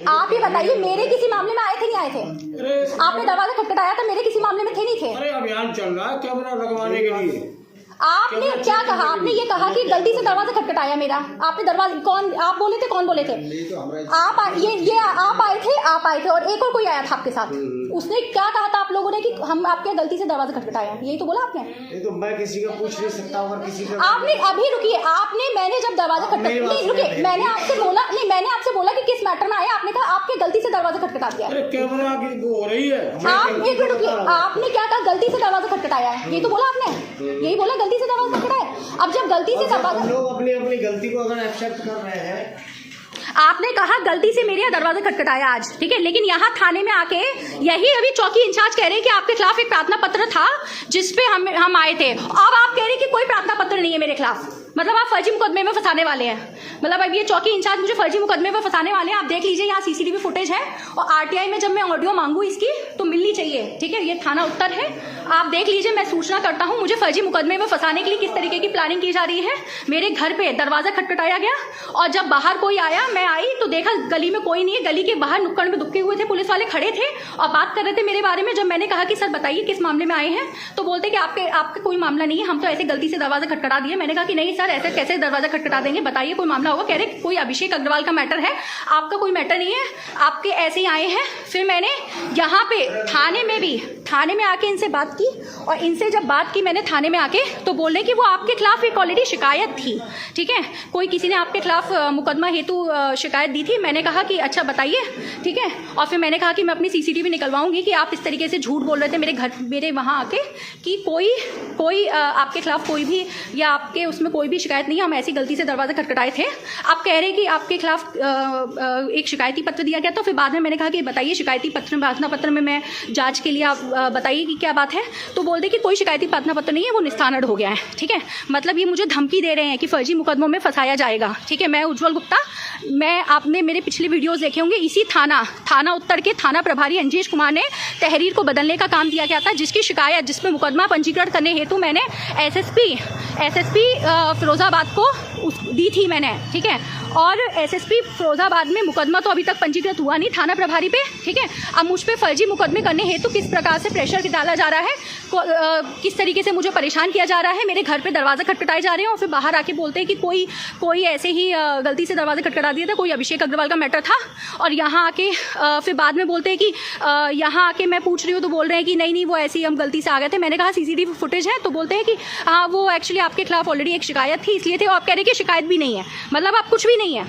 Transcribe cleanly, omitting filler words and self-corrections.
आप ये बताइए, मेरे किसी मामले में आए थे नहीं आए थे? आपने दरवाजा खटखटाया था, मेरे किसी मामले में थे नहीं थे? अरे अभियान चल रहा है कैमरा लगवाने के लिए। आपने क्या कहा? आपने ये कहा कि गलती से दरवाजा खटखटाया मेरा। आपने दरवाजा कौन, आप बोले थे? कौन बोले थे? आप ये आप आए थे और एक और कोई आया था आपके साथ। उसने क्या कहा था आप लोगों ने कि हम आपके गलती से दरवाजा खटखटाया? यही तो बोला आपने। ये तो मैं किसी का पूछ नहीं सकता अगर किसी का। आपने अभी रुकिए, मैंने जब दरवाजा खटखटाया, नहीं रुकिए, मैंने आपसे बोला कि किस मैटर में आया। आपने कहा आपके गलती से दरवाजा खटखटा दिया। अरे कैमरा की हो रही है। आप एक मिनट रुकिए, आपने क्या कहा? गलती से दरवाजा खटखटाया है, यही तो बोला आपने। यही बोला गलती से दरवाजा खटखटाया। अब जब गलती से दरवाजा, हम लोग अपनी अपनी गलती को अगर एक्सेप्ट कर रहे हैं। आपने कहा गलती से मेरे यहाँ दरवाजा खटखटाया आज, ठीक है, लेकिन यहाँ थाने में आके यही अभी चौकी इंचार्ज कह रहे हैं कि आपके खिलाफ एक प्रार्थना पत्र था जिसपे हम आए थे। अब आप कह रहे हैं कि कोई प्रार्थना पत्र नहीं है मेरे खिलाफ। मतलब आप फर्जी मुकदमे में फंसाने वाले हैं। मतलब अब ये चौकी इंचार्ज मुझे फर्जी मुकदमे में फंसाने वाले हैं। आप देख लीजिए, यहाँ सीसीटीवी फुटेज है और आरटीआई में जब मैं ऑडियो मांगू इसकी तो मिलनी चाहिए, ठीक है। ये थाना उत्तर है, आप देख लीजिए। मैं सूचना करता हूँ, मुझे फर्जी मुकदमे में फंसाने के लिए किस तरीके की प्लानिंग की जा रही है। मेरे घर पे दरवाजा खटखटाया गया और जब बाहर कोई आया, मैं आई तो देखा गली में कोई नहीं है। गली के बाहर नुक्कड़ में दुबके हुए थे, पुलिस वाले खड़े थे और बात कर रहे थे मेरे बारे में। जब मैंने कहा कि सर बताइए किस मामले में आए हैं, तो बोलते कि आपका कोई मामला नहीं है, हम तो ऐसे गलती से दरवाजा खटखटा दिए। मैंने कहा कि नहीं सर, ऐसे कैसे दरवाजा खटखटा देंगे, बताइए कोई मामला होगा। कह रहे कोई अभिषेक अग्रवाल का मैटर है, आपका कोई मैटर नहीं है, आपके ऐसे ही आए हैं। फिर मैंने यहाँ पे थाने में आके इनसे बात की और इनसे जब बात की मैंने थाने में आके, तो बोले कि वो आपके खिलाफ एक ऑलरेडी शिकायत थी, ठीक है, कोई किसी ने आपके खिलाफ मुकदमा हेतु शिकायत दी थी। मैंने कहा कि अच्छा बताइए, ठीक है। और फिर मैंने कहा कि मैं अपनी सीसीटीवी निकलवाऊंगी कि आप इस तरीके से झूठ बोल रहे थे मेरे वहाँ आके कि कोई आपके खिलाफ कोई भी या आपके उसमें कोई भी शिकायत नहीं है, हम ऐसी गलती से दरवाजा खटखटाए थे। आप कह रहे हैं कि आपके खिलाफ एक शिकायती पत्र दिया गया। तो फिर बाद में मैंने कहा कि बताइए शिकायती पत्र, प्रार्थना पत्र में मैं जांच के लिए आप बताइए कि क्या बात है। तो बोलते कि कोई शिकायती प्रार्थना पत्र नहीं है, वो निस्तारण हो गया है, ठीक है। मतलब ये मुझे धमकी दे रहे हैं कि फर्जी मुकदमों में फंसाया जाएगा, ठीक है। मैं उज्जवल गुप्ता, आपने मेरे पिछले वीडियोस देखे होंगे। इसी थाना उत्तर के थाना प्रभारी अंजेश कुमार ने तहरीर को बदलने का काम दिया गया था, जिसकी शिकायत, जिसमें मुकदमा पंजीकरण करने हेतु मैंने एसएसपी फिरोजाबाद को दी थी मैंने, ठीक है। और एसएसपी फिरोजाबाद में मुकदमा तो अभी तक पंजीकृत हुआ नहीं थाना प्रभारी पे, ठीक है। अब मुझ पे फर्जी मुकदमे करने हेतु किस प्रकार से प्रेशर डाला जा रहा है, किस तरीके से मुझे परेशान किया जा रहा है। मेरे घर पे दरवाजा खटखटाए जा रहे हैं और फिर बाहर आके बोलते हैं कि कोई ऐसे ही गलती से दरवाजा खटखटा दिया था, कोई अभिषेक अग्रवाल का मैटर था। और यहाँ आके फिर बाद में बोलते हैं कि यहाँ आके मैं पूछ रही हूँ तो बोल रहे हैं कि नहीं वो ऐसे ही हम गलती से आ गए थे। मैंने कहा सीसीटीवी फुटेज है, तो बोलते हैं कि हाँ वो एक्चुअली आपके खिलाफ ऑलरेडी एक शिकायत थी इसलिए थे। और आप कह रहे हैं कि शिकायत भी नहीं है, मतलब आप कुछ भी नहीं है।